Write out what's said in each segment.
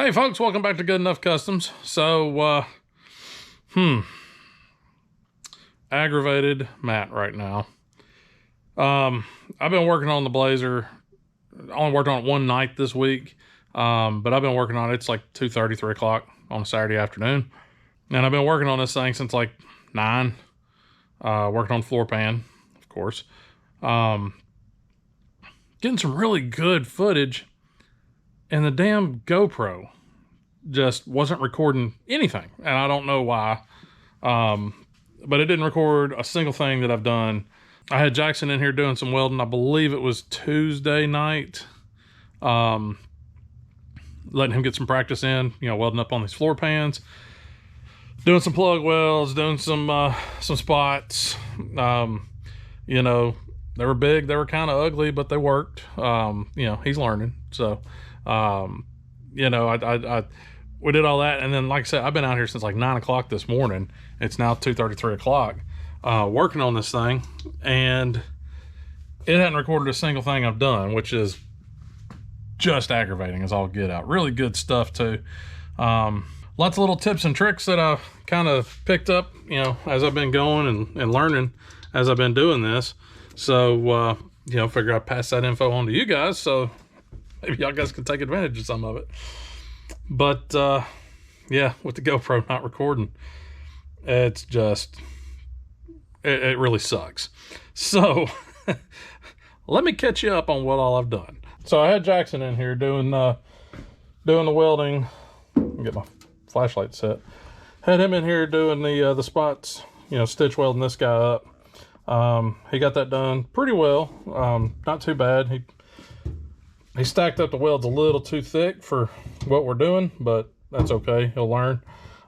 Hey folks, welcome back to Good Enough Customs. So, aggravated Matt right now. I've been working on the Blazer. I only worked on it one night this week, but I've been working on it. It's like 2:30, 3 o'clock on a Saturday afternoon. And I've been working on this thing since like 9, working on floor pan, of course. Getting some really good footage, and the damn GoPro just wasn't recording anything, and I don't know why. But it didn't record a single thing that I've done. I had Jackson in here doing some welding. I believe it was Tuesday night. Letting him get some practice in, welding up on these floor pans, doing some plug welds, doing some spots. They were big, they were kind of ugly, but they worked. He's learning. So, we did all that. And then, like I said, I've been out here since like 9 o'clock this morning. It's now 2:30, 3 o'clock, working on this thing. And it hadn't recorded a single thing I've done, which is just aggravating as all get out. Really good stuff too. Lots of little tips and tricks that I've kind of picked up, as I've been going and learning as I've been doing this. So, figure I'd pass that info on to you guys, so maybe y'all guys can take advantage of some of it. But, yeah, with the GoPro not recording, it's just, it really sucks. So, let me catch you up on what all I've done. So I had Jackson in here doing the welding. Get my flashlight set. Had him in here doing the spots, stitch welding this guy up. He got that done pretty well. Not too bad. He stacked up the welds a little too thick for what we're doing, but that's okay. He'll learn.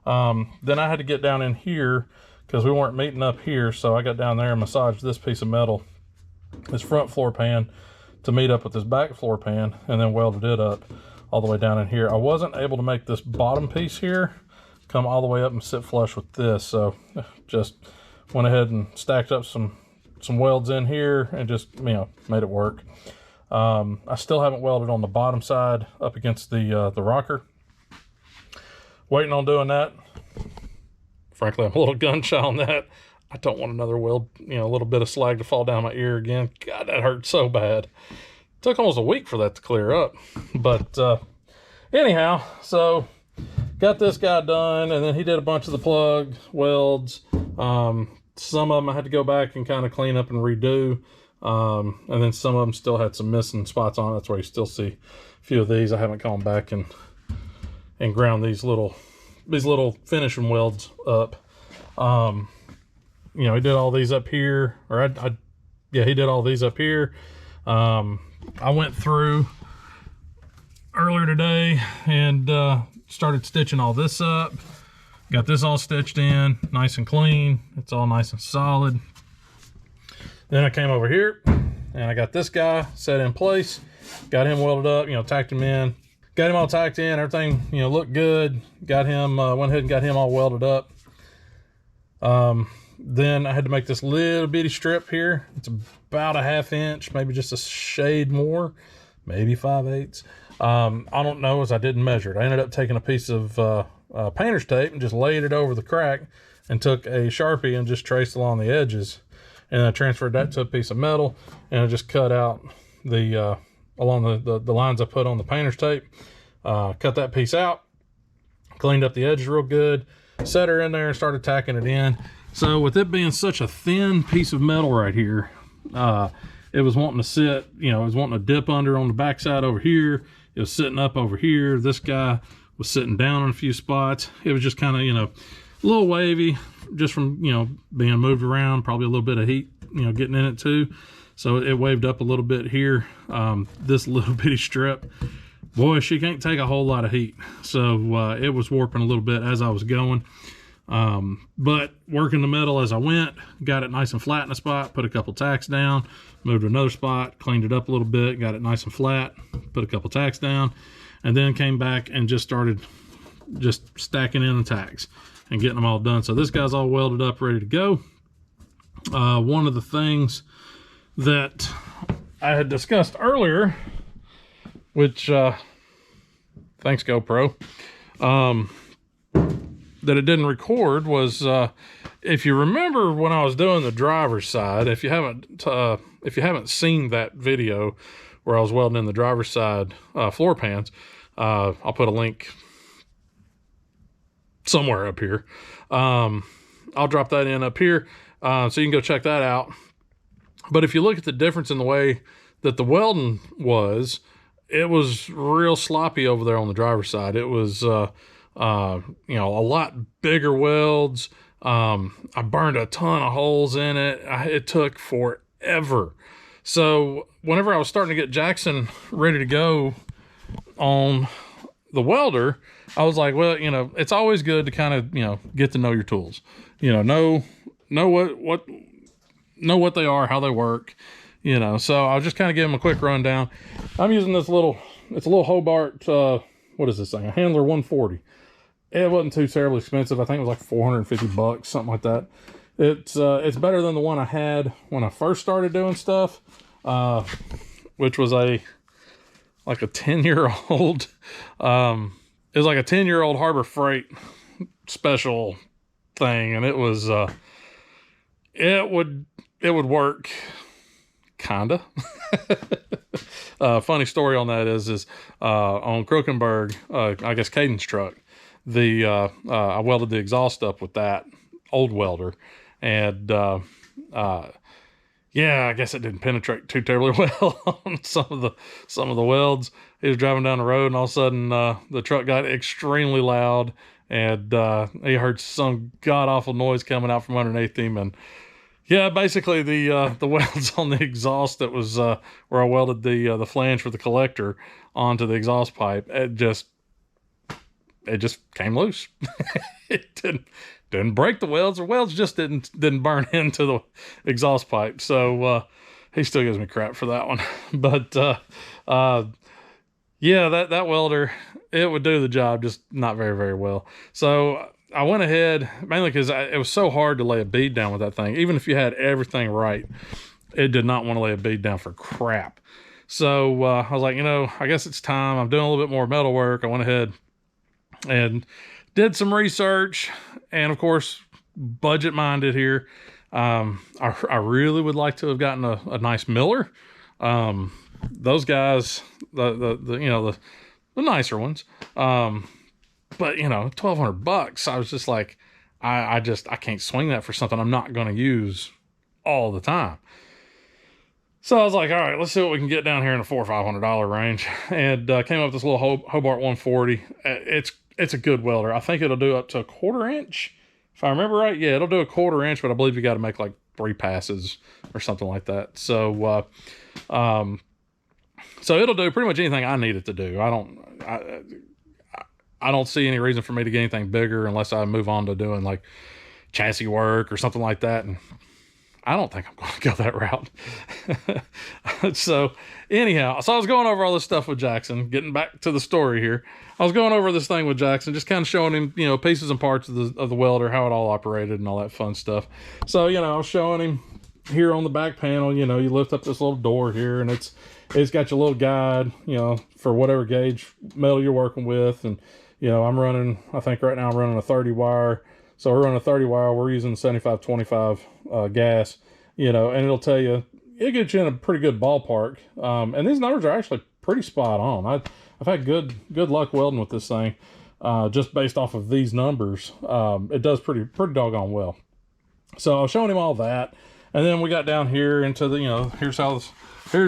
Then I had to get down in here because we weren't meeting up here. So I got down there and massaged this piece of metal, this front floor pan, to meet up with this back floor pan, and then welded it up all the way down in here. I wasn't able to make this bottom piece here come all the way up and sit flush with this. So just went ahead and stacked up some welds in here and just, made it work. I still haven't welded on the bottom side up against the rocker. Waiting on doing that. Frankly, I'm a little gun shy on that. I don't want another weld, a little bit of slag to fall down my ear again. God, that hurt so bad. Took almost a week for that to clear up. But anyhow, so got this guy done, and then he did a bunch of the plug welds. Some of them I had to go back and kind of clean up and redo. And then some of them still had some missing spots on it. That's why you still see a few of these. I haven't gone back and ground these little finishing welds up. He did all these up here, or he did all these up here. I went through earlier today and started stitching all this up. Got this all stitched in, nice and clean. It's all nice and solid. Then I came over here and I got this guy set in place. Got him welded up, tacked him in. Got him all tacked in, everything, looked good. Got him, went ahead and got him all welded up. Then I had to make this little bitty strip here. It's about a 1/2 inch, maybe just a shade more, maybe 5/8. I don't know, as I didn't measure it. I ended up taking a piece of painter's tape and just laid it over the crack and took a Sharpie and just traced along the edges. And I transferred that to a piece of metal, and I just cut out along the lines I put on the painter's tape. Cut that piece out, cleaned up the edges real good, set her in there and started tacking it in. So with it being such a thin piece of metal right here, it was wanting to sit, it was wanting to dip under on the backside over here. It was sitting up over here. This guy was sitting down in a few spots. It was just kind of, a little wavy, just from, being moved around, probably a little bit of heat, getting in it too. So it waved up a little bit here. This little bitty strip, boy, she can't take a whole lot of heat. So it was warping a little bit as I was going. But working the metal as I went, got it nice and flat in a spot, put a couple tacks down, moved to another spot, cleaned it up a little bit, got it nice and flat, put a couple tacks down, and then came back and just started just stacking in the tacks and getting them all done. So this guy's all welded up, ready to go. One of the things that I had discussed earlier, which Thanks, GoPro. That it didn't record was, if you remember when I was doing the driver's side, if you haven't seen that video where I was welding in the driver's side floor pans, I'll put a link somewhere up here. I'll drop that in up here, so you can go check that out. But if you look at the difference in the way that the welding was, it was real sloppy over there on the driver's side. It was, you know, a lot bigger welds. I burned a ton of holes in it. It took forever. So whenever I was starting to get Jackson ready to go on the welder, I was like, well, you know, it's always good to kind of, you know, get to know your tools. You know what they are, how they work, you know. So I'll just kind of give them a quick rundown. I'm using this little, it's a little Hobart, what is this thing? A Handler 140. It wasn't too terribly expensive. I think it was like 450 bucks, something like that. It's better than the one I had when I first started doing stuff, which was like a 10-year-old, it was like a 10-year-old Harbor Freight special thing. And it was, it would work, kinda. Funny story on that is on Krokenberg, I guess Caden's truck, I welded the exhaust up with that old welder, and yeah, I guess it didn't penetrate too terribly well on some of the welds. He was driving down the road, and all of a sudden the truck got extremely loud, and he heard some god-awful noise coming out from underneath him. And yeah, basically the welds on the exhaust, that was where I welded the flange for the collector onto the exhaust pipe, it just came loose. It didn't break the welds. The welds just didn't burn into the exhaust pipe. So he still gives me crap for that one. But yeah, that welder, it would do the job, just not very, very well. So I went ahead, mainly because it was so hard to lay a bead down with that thing. Even if you had everything right, it did not want to lay a bead down for crap. So I was like, you know, I guess it's time. I'm doing a little bit more metal work. I went ahead and did some research, and of course, budget minded here. I really would like to have gotten a nice miller. Those guys, the nicer ones. But you know, $1,200. I was just like, I can't swing that for something I'm not going to use all the time. So I was like, all right, let's see what we can get down here in the $400 or $500 range, and came up with this little Hobart 140. It's a good welder. I think it'll do up to a 1/4 inch, if I remember right. Yeah, it'll do a 1/4 inch, but I believe you got to make like 3 passes or something like that. So, so it'll do pretty much anything I need it to do. I don't see any reason for me to get anything bigger unless I move on to doing like chassis work or something like that. And I don't think I'm going to go that route. So anyhow, so I was going over all this stuff with Jackson, getting back to the story here. I was going over this thing with Jackson, just kind of showing him, you know, pieces and parts of the welder, how it all operated and all that fun stuff. So, you know, I was showing him here on the back panel, you know, you lift up this little door here, and it's got your little guide, you know, for whatever gauge metal you're working with. And, you know, I think right now I'm running a 30 wire. So we're running a 30 wire. We're using 75-25 gas, you know, and it'll tell you, it gets you in a pretty good ballpark. And these numbers are actually pretty spot on. I've had good luck welding with this thing, just based off of these numbers. It does pretty doggone well. So I was showing him all that. And then we got down here into the, you know, here's your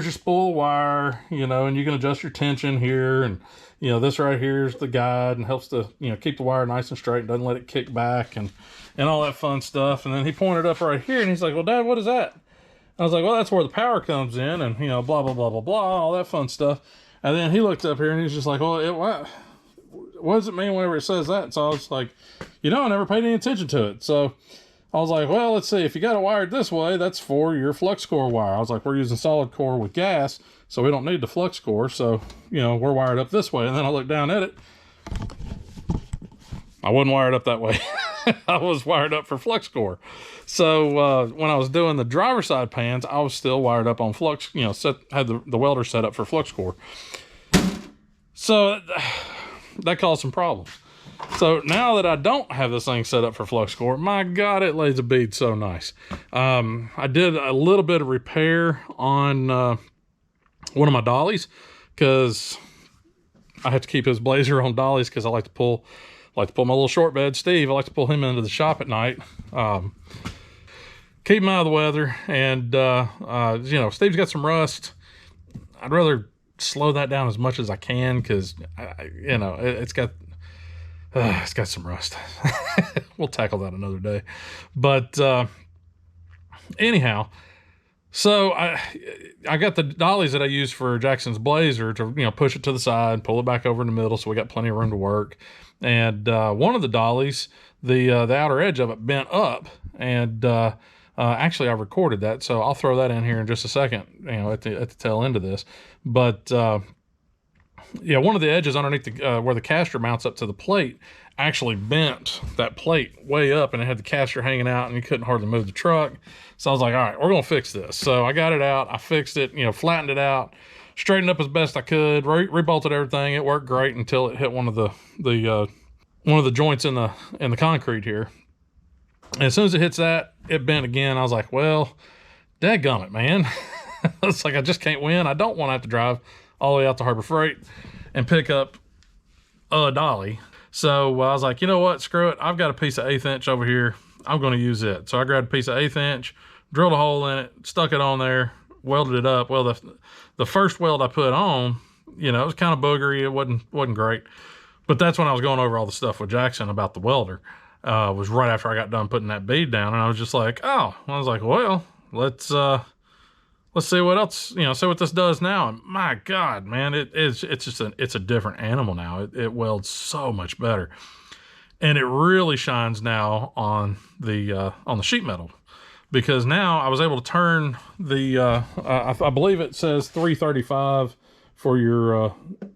spool wire, you know, and you can adjust your tension here. And, you know, this right here is the guide, and helps to, you know, keep the wire nice and straight and doesn't let it kick back and all that fun stuff. And then he pointed up right here, and he's like, well, Dad, what is that? I was like, well, that's where the power comes in, and, you know, blah, blah, blah, blah, blah, all that fun stuff. And then he looked up here, and he's just like, well, what does it mean whenever it says that? So I was like, you know, I never paid any attention to it. So I was like, well, let's see. If you got it wired this way, that's for your flux core wire. I was like, we're using solid core with gas, so we don't need the flux core. So, you know, we're wired up this way. And then I looked down at it. I wasn't wired up that way. I was wired up for flux core. So when I was doing the driver's side pans, I was still wired up on flux, you know, had the welder set up for flux core. So that caused some problems. So now that I don't have this thing set up for flux core, my God, it lays a bead so nice. I did a little bit of repair on one of my dollies, because I have to keep his Blazer on dollies, because I like to pull my little short bed, Steve. I like to pull him into the shop at night. Keep him out of the weather. And, you know, Steve's got some rust. I'd rather slow that down as much as I can, because, you know, it's got some rust. We'll tackle that another day. But anyhow, so I got the dollies that I use for Jackson's Blazer to, you know, push it to the side, pull it back over in the middle, so we got plenty of room to work. And one of the dollies, the outer edge of it bent up, and actually I recorded that, so I'll throw that in here in just a second, you know, at the tail end of this. But yeah, one of the edges underneath the where the caster mounts up to the plate actually bent that plate way up, and it had the caster hanging out, and you couldn't hardly move the truck. So I was like, all right, we're gonna fix this. So I got it out, I fixed it, you know, flattened it out, straightened up as best I could, rebolted everything. It worked great until it hit one of the joints in the concrete here. And as soon as it hits that, it bent again. I was like, well, dadgummit, man. It's like, I just can't win. I don't want to have to drive all the way out to Harbor Freight and pick up a dolly. So I was like, you know what, screw it. I've got a piece of 1/8 inch over here. I'm going to use it. So I grabbed a piece of 1/8 inch, drilled a hole in it, stuck it on there, welded it up. Well, the first weld I put on, you know, it was kind of boogery. It wasn't great. But that's when I was going over all the stuff with Jackson about the welder. Was right after I got done putting that bead down, and I was just like, oh, I was like, well, let's see what else, you know, see what this does now. And my God, man, it's just it's a different animal now. It welds so much better, and it really shines now on the sheet metal, because now I was able to turn the I believe it says 335 for your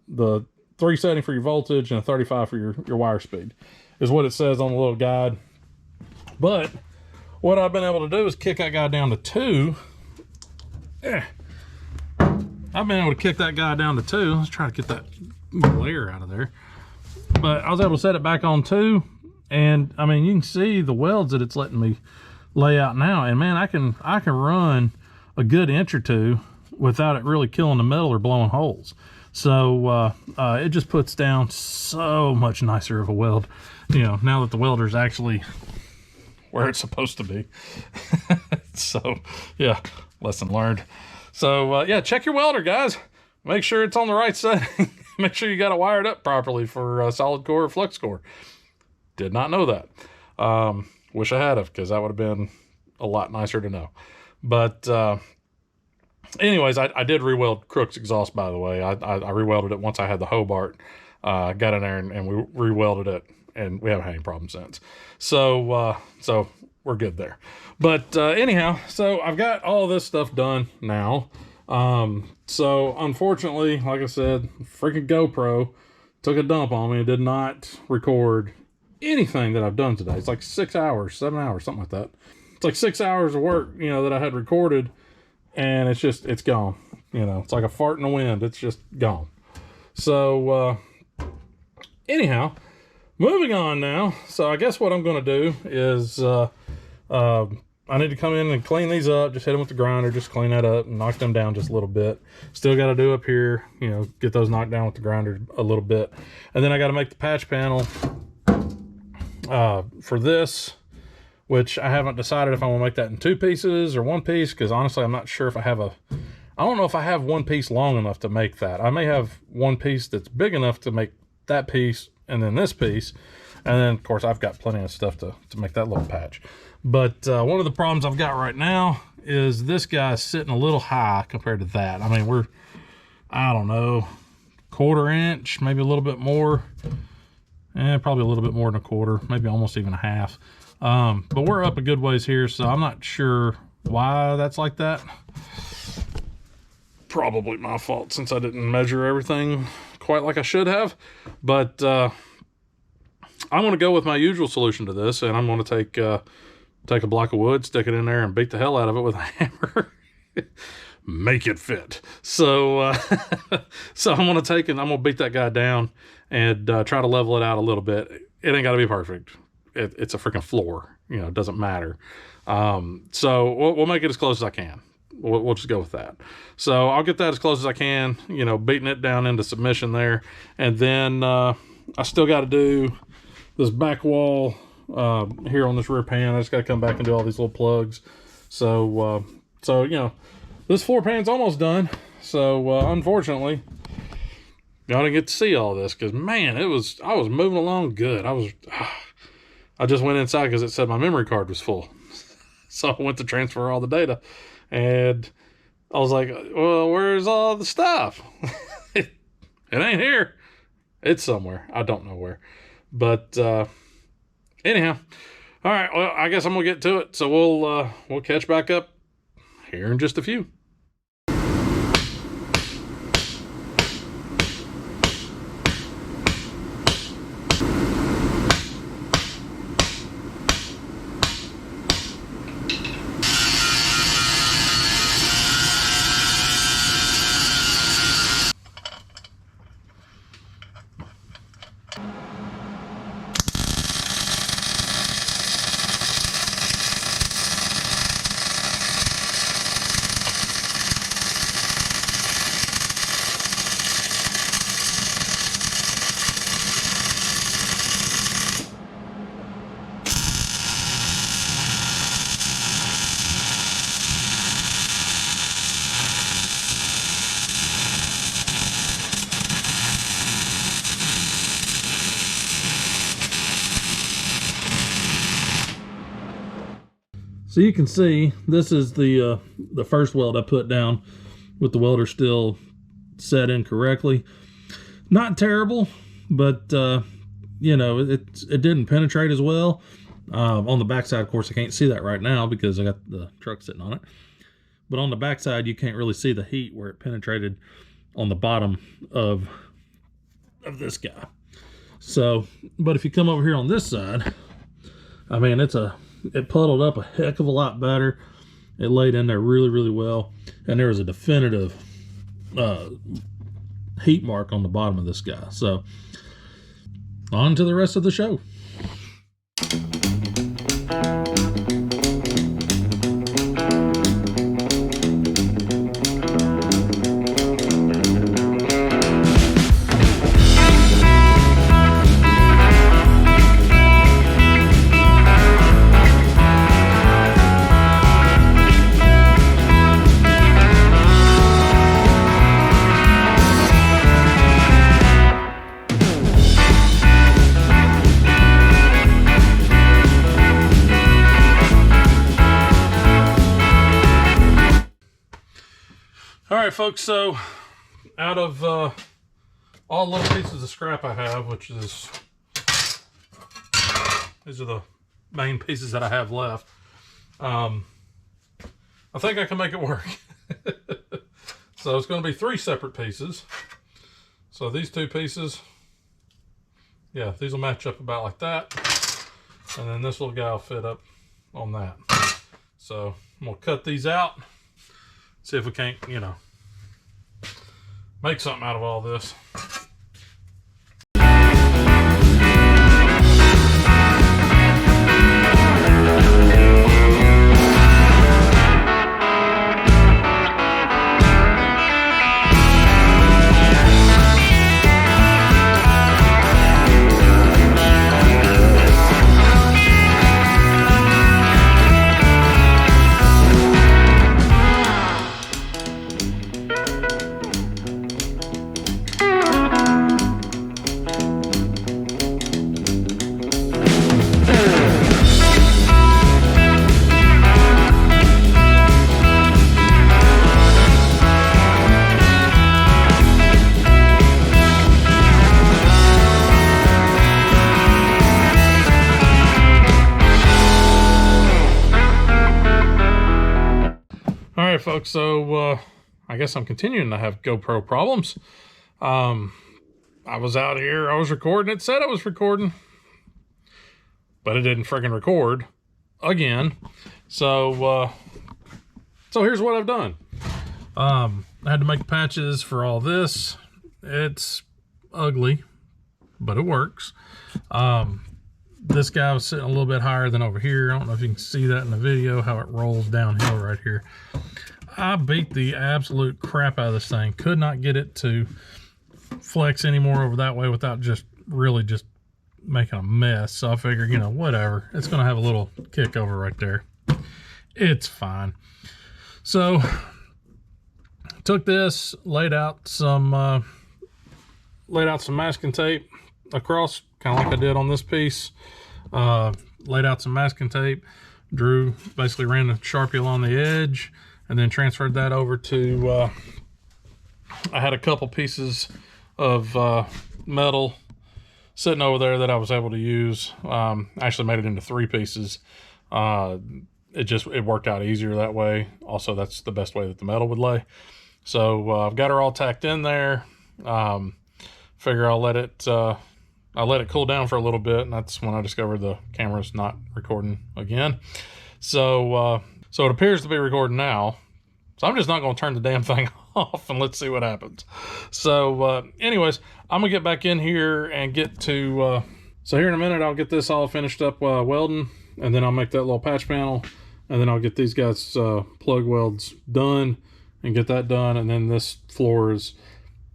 the 370 for your voltage and a 35 for your wire speed, is what it says on the little guide. But what I've been able to do is kick that guy down to 2. I've been able to kick that guy down to 2. Let's try to get that glare out of there. But I was able to set it back on 2, and I mean, you can see the welds that it's letting me lay out now. And man, I can run a good inch or 2 without it really killing the metal or blowing holes. So it just puts down so much nicer of a weld, you know, now that the welder's actually where it's supposed to be. So yeah, lesson learned. So yeah, check your welder, guys. Make sure it's on the right setting. Make sure you got it wired up properly for solid core or flux core. Did not know that. Wish I had have, because that would have been a lot nicer to know. But anyways, I did re-weld Crook's exhaust, by the way. I re-welded it once I had the Hobart. Got in there and we re-welded it, and we haven't had any problems since. So we're good there. But anyhow, so I've got all this stuff done now. So unfortunately, like I said, freaking GoPro took a dump on me and did not record anything that I've done today. It's like 6 hours, 7 hours, something like that. It's like 6 hours of work, you know, that I had recorded, and it's gone. You know, it's like a fart in the wind. It's just gone. So anyhow, moving on now. So I guess what I'm going to do is I need to come in and clean these up. Just hit them with the grinder, just clean that up and knock them down just a little bit. Still got to do up here, you know, get those knocked down with the grinder a little bit. And then I got to make the patch panel for this, which I haven't decided if I want to make that in 2 pieces or 1 piece, because honestly, I'm not sure if I don't know if I have 1 piece long enough to make that. I may have 1 piece that's big enough to make that piece and then this piece. And then, of course, I've got plenty of stuff to make that little patch. But one of the problems I've got right now is this guy's sitting a little high compared to that. I mean, we're, I don't know, 1/4 inch, maybe a little bit more. Probably a little bit more than 1/4, maybe almost even 1/2. But we're up a good ways here, so I'm not sure why that's like that. Probably my fault, since I didn't measure everything quite like I should have. But I'm going to go with my usual solution to this, and I'm going to take a block of wood, stick it in there, and beat the hell out of it with a hammer. make it fit. So, so I'm going to take and I'm going to beat that guy down and try to level it out a little bit. It ain't got to be perfect. It's a freaking floor. You know, it doesn't matter. So we'll make it as close as I can. We'll just go with that. So I'll get that as close as I can, you know, beating it down into submission there. And then I still got to do this back wall here on this rear pan. I just got to come back and do all these little plugs. So, you know, this floor pan's almost done. So, unfortunately, y'all didn't get to see all this because, man, I was moving along good. I just went inside because it said my memory card was full. So I went to transfer all the data. And I was like, well, where's all the stuff? It ain't here. It's somewhere. I don't know where. But anyhow, all right. Well, I guess I'm gonna get to it. So we'll catch back up here in just a few. So you can see this is the first weld I put down with the welder still set in correctly. Not terrible, but you know, it didn't penetrate as well. On the backside, of course, I can't see that right now because I got the truck sitting on it. But on the backside, you can't really see the heat where it penetrated on the bottom of this guy. So, but if you come over here on this side, I mean, it puddled up a heck of a lot better. It laid in there really, really well. And there was a definitive heat mark on the bottom of this guy. So on to the rest of the show. All right, folks, so out of all the little pieces of scrap I have, which is, these are the main pieces that I have left, I think I can make it work. So it's going to be 3 separate pieces. So these 2 pieces, yeah, these will match up about like that. And then this little guy will fit up on that. So I'm going to cut these out. See if we can't, you know, make something out of all this. Alright folks, so I guess I'm continuing to have GoPro problems. I was out here, I was recording, it said I was recording, but it didn't freaking record again. So here's what I've done. I had to make patches for all this. It's ugly, but it works. This guy was sitting a little bit higher than over here. I don't know if you can see that in the video, how it rolls downhill right here. I beat the absolute crap out of this thing. Could not get it to flex anymore over that way without just really just making a mess. So I figured, you know, whatever. It's going to have a little kick over right there. It's fine. So took this, laid out some masking tape across, kind of like I did on this piece. Laid out some masking tape, basically ran a Sharpie along the edge, and then transferred that over to, I had a couple pieces of metal sitting over there that I was able to use. Actually made it into 3 pieces. It worked out easier that way. Also, that's the best way that the metal would lay. So I've got her all tacked in there. Figure I'll let it cool down for a little bit, and that's when I discovered the camera's not recording again. So it appears to be recording now. So I'm just not going to turn the damn thing off, and let's see what happens. So anyways, I'm going to get back in here and get to... so here in a minute, I'll get this all finished up welding, and then I'll make that little patch panel, and then I'll get these guys plug welds done and get that done, and then this floor is...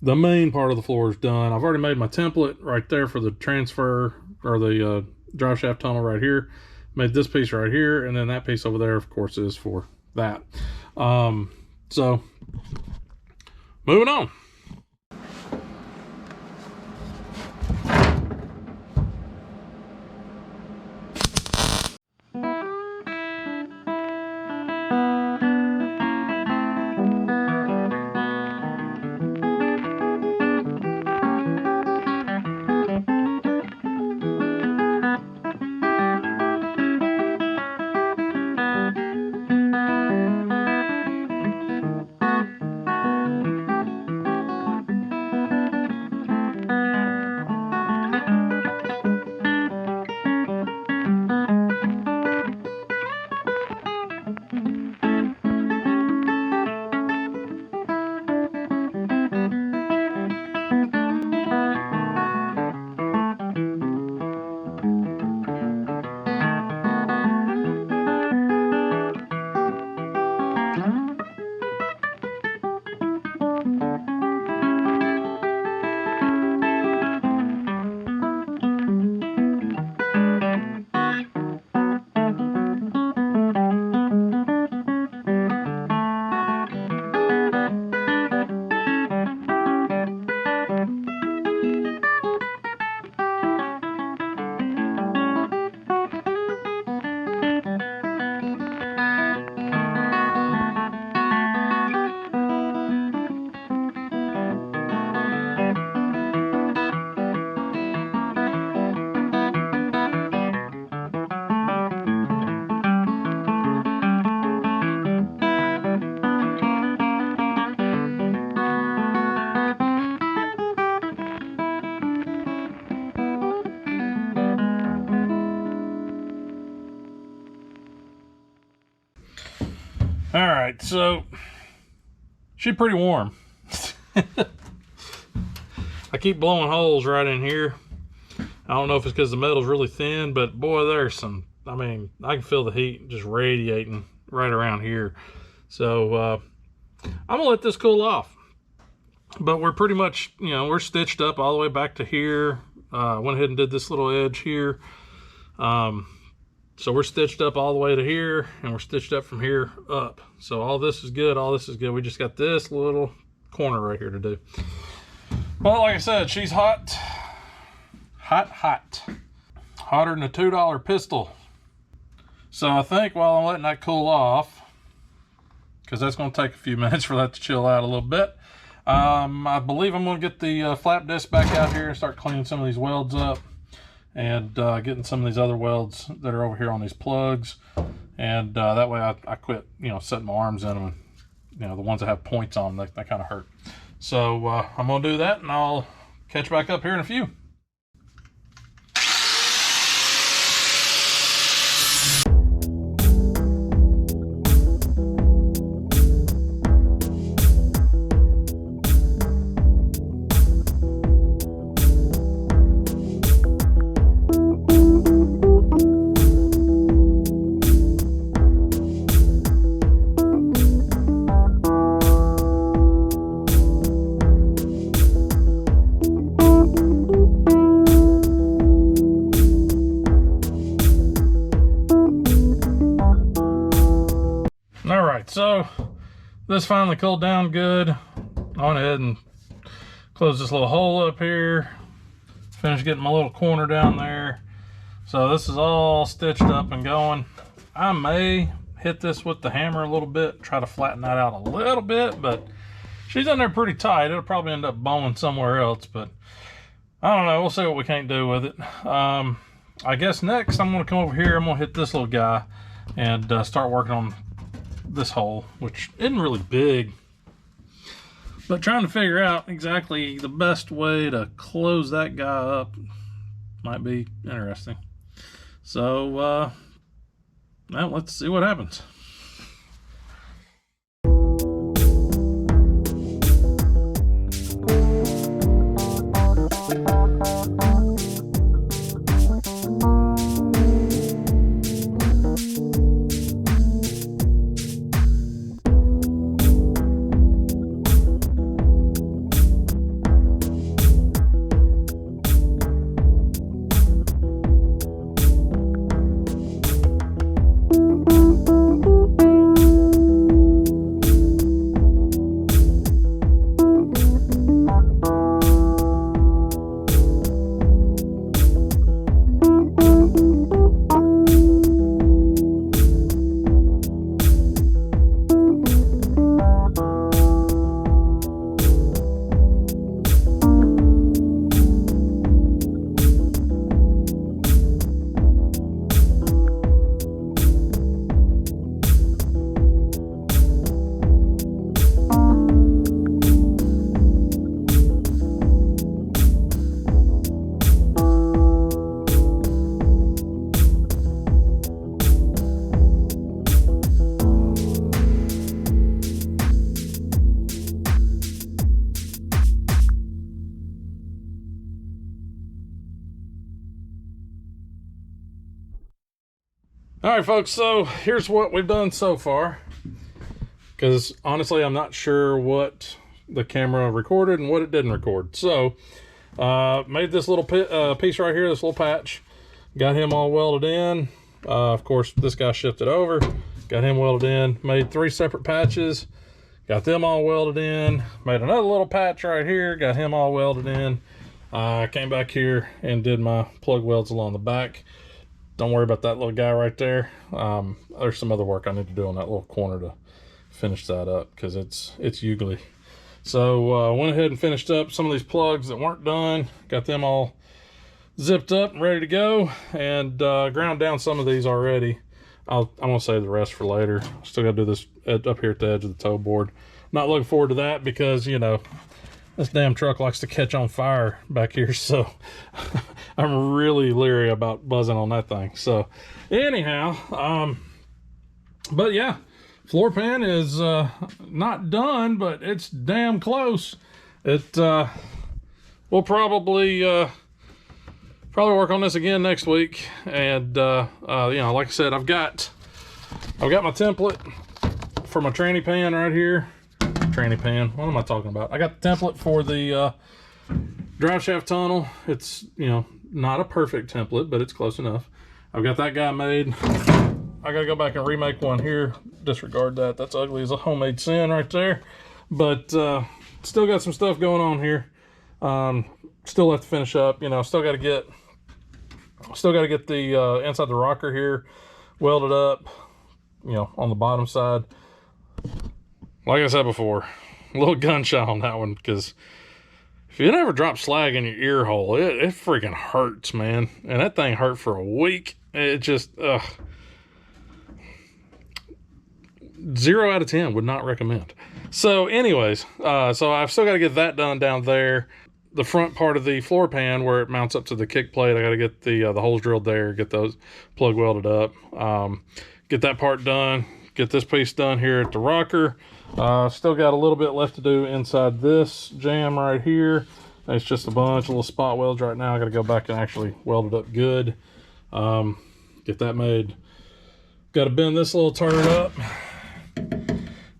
the main part of the floor is done. I've already made my template right there for the transfer, or the drive shaft tunnel right here. Made this piece right here, and then that piece over there, of course, is for that. So, moving on. All right, so she's pretty warm. I keep blowing holes right in here. I don't know if it's because the metal's really thin, but boy, there's some, I mean, I can feel the heat just radiating right around here. So I'm gonna let this cool off. But we're pretty much, you know, we're stitched up all the way back to here. Went ahead and did this little edge here. So we're stitched up all the way to here, and we're stitched up from here up. So all this is good, all this is good. We just got this little corner right here to do. Well, like I said, she's hot. Hot. Hotter than a $2 pistol. So I think while I'm letting that cool off, because that's going to take a few minutes for that to chill out a little bit, I believe I'm going to get the flap disc back out here and start cleaning some of these welds up, and getting some of these other welds that are over here on these plugs, and that way I quit, you know, setting my arms in them, and you know, the ones that have points on them, they kind of hurt. So I'm gonna do that, and I'll catch back up here in a few. so this finally cooled down good. I went ahead and closed this little hole up here. Finished getting my little corner down there. So this is all stitched up and going. I may hit this with the hammer a little bit, try to flatten that out a little bit, but she's in there pretty tight. It'll probably end up bowing somewhere else, but I don't know. We'll see what we can't do with it. I guess next I'm going to come over here. I'm going to hit this little guy and start working on this hole, which isn't really big, but trying to figure out exactly the best way to close that guy up might be interesting. So well, let's see what happens. All right, folks, so here's what we've done so far, because honestly I'm not sure what the camera recorded and what it didn't record. So made this little piece right here, this little patch, got him all welded in. Of course this guy shifted over, got him welded in, made 3 separate patches, got them all welded in, made another little patch right here, got him all welded in. Came back here and did my plug welds along the back. Don't worry about that little guy right there. There's some other work I need to do on that little corner to finish that up, because it's ugly. So went ahead and finished up some of these plugs that weren't done, got them all zipped up and ready to go, and ground down some of these already. I'm gonna save the rest for later. Still gotta do this up here at the edge of the toe board. Not looking forward to that, because you know, this damn truck likes to catch on fire back here, so I'm really leery about buzzing on that thing. So anyhow, but yeah, floor pan is not done, but it's damn close. We'll probably work on this again next week. And you know, like I said, I've got my template for my tranny pan right here. Tranny pan, what am I talking about? I got the template for the drive shaft tunnel. It's, you know, not a perfect template, but it's close enough. I've got that guy made. I gotta go back and remake one here. Disregard that, that's ugly as a homemade sin right there. But still got some stuff going on here. Still have to finish up, you know. Still got to get the inside the rocker here welded up, you know, on the bottom side. Like I said before, a little gun shot on that one, because if you never drop slag in your ear hole, it freaking hurts, man. And that thing hurt for a week. It just, 0 out of 10, would not recommend. So anyways, so I've still got to get that done down there. The front part of the floor pan where it mounts up to the kick plate, I got to get the holes drilled there, get those plug welded up, get that part done, get this piece done here at the rocker. Still got a little bit left to do inside this jam right here. It's just a bunch of little spot welds right now. I got to go back and actually weld it up good. Get that made. Got to bend this little turret up,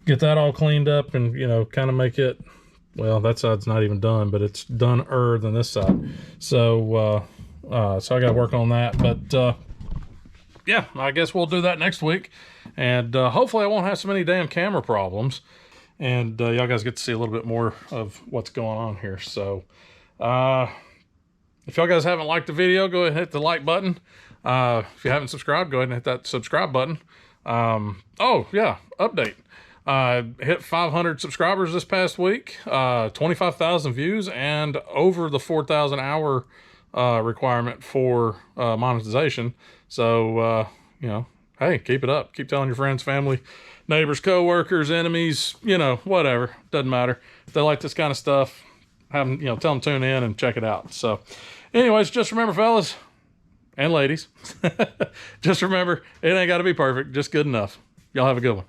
get that all cleaned up, and you know, kind of make it, well, that side's not even done, but it's done-er than this side. So so I got to work on that. But yeah, I guess we'll do that next week. And hopefully I won't have so many damn camera problems. And y'all guys get to see a little bit more of what's going on here. So if y'all guys haven't liked the video, go ahead and hit the like button. If you haven't subscribed, go ahead and hit that subscribe button. Oh yeah, update. Hit 500 subscribers this past week, 25,000 views, and over the 4,000 hour requirement for monetization. So you know, hey, keep it up. Keep telling your friends, family, neighbors, co-workers, enemies, you know, whatever. Doesn't matter. If they like this kind of stuff, have them, you know, tell them tune in and check it out. So anyways, just remember, fellas and ladies, just remember, it ain't got to be perfect, just good enough. Y'all have a good one.